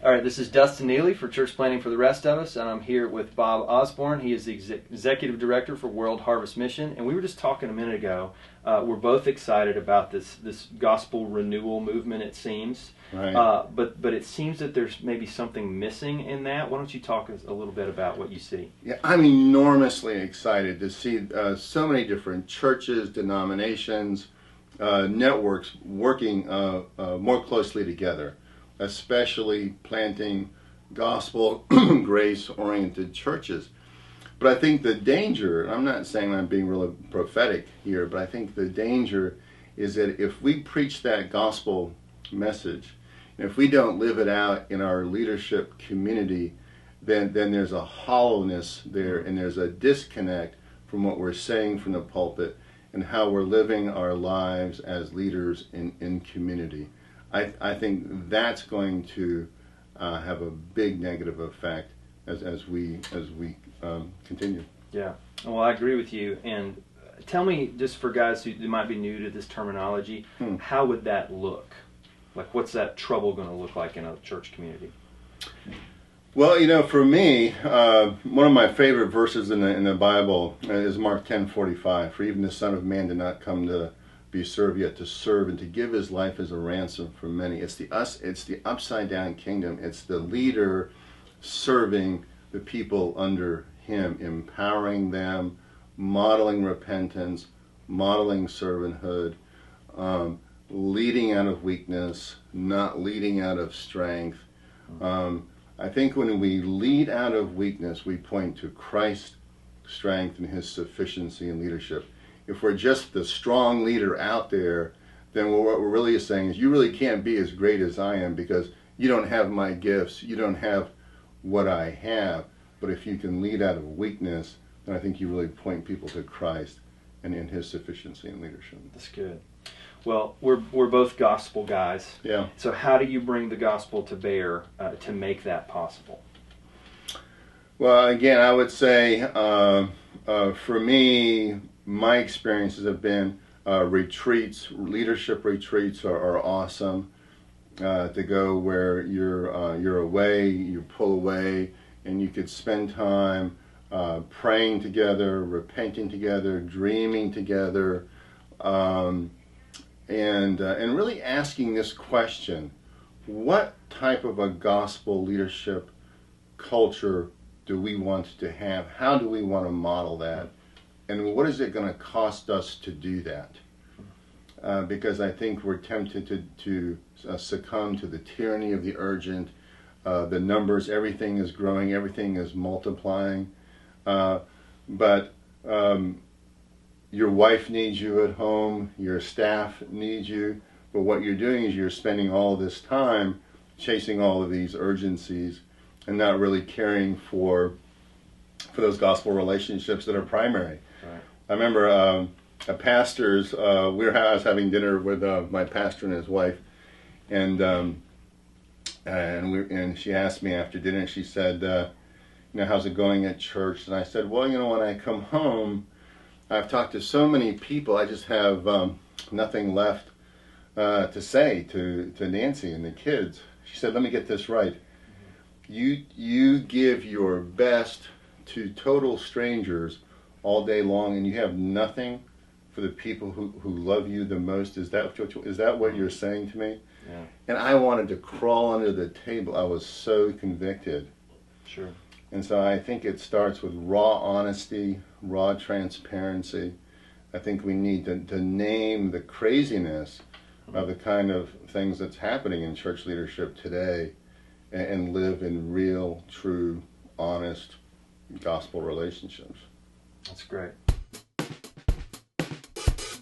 All right, this is Dustin Neely for Church Planning for the Rest of Us, and I'm here with Bob Osborne. He is the Executive Director for World Harvest Mission, and we were just talking a minute ago. We're both excited about this gospel renewal movement, it seems. Right. But it seems that there's maybe something missing in that. Why don't you talk a little bit about what you see? Yeah, I'm enormously excited to see so many different churches, denominations, networks working more closely together, especially planting gospel, grace-oriented churches. But I think the danger, and I'm not saying I'm being really prophetic here, but I think the danger is that if we preach that gospel message, and if we don't live it out in our leadership community, then there's a hollowness there, and there's a disconnect from what we're saying from the pulpit and how we're living our lives as leaders in community. I think that's going to have a big negative effect as we continue. Yeah, well, I agree with you. And tell me, just for guys who might be new to this terminology, how would that look? Like, what's that trouble going to look like in a church community? Well, for me, one of my favorite verses in the Bible is Mark 10:45. For even the Son of Man did not come to be served, yet to serve and to give his life as a ransom for many. It's the upside down kingdom. It's the leader serving the people under him, empowering them, modeling repentance, modeling servanthood, leading out of weakness, not leading out of strength. I think when we lead out of weakness, we point to Christ's strength and his sufficiency in leadership. If we're just the strong leader out there, then what we're really saying is you really can't be as great as I am because you don't have my gifts, you don't have what I have. But if you can lead out of weakness, then I think you really point people to Christ and in his sufficiency in leadership. That's good. Well, we're both gospel guys. Yeah. So how do you bring the gospel to bear to make that possible? Well, again, I would say for me, my experiences have been retreats. Leadership retreats are awesome. To go where you're away, you pull away, and you could spend time praying together, repenting together, dreaming together, and really asking this question: what type of a gospel leadership culture do we want to have? How do we want to model that? And what is it going to cost us to do that? Because I think we're tempted to succumb to the tyranny of the urgent. The numbers, everything is growing, everything is multiplying. But your wife needs you at home, your staff needs you. But what you're doing is you're spending all this time chasing all of these urgencies and not really caring for those gospel relationships that are primary. Right. I remember a pastor's, I was having dinner with my pastor and his wife, and she asked me after dinner, she said, how's it going at church? And I said, well, when I come home, I've talked to so many people, I just have nothing left to say to Nancy and the kids. She said, let me get this right. You give your best to total strangers all day long, and you have nothing for the people who love you the most. Is that what you're saying to me? Yeah. And I wanted to crawl under the table. I was so convicted. Sure. And so I think it starts with raw honesty, raw transparency. I think we need to name the craziness of the kind of things that's happening in church leadership today and live in real, true, honest gospel relationships. That's great.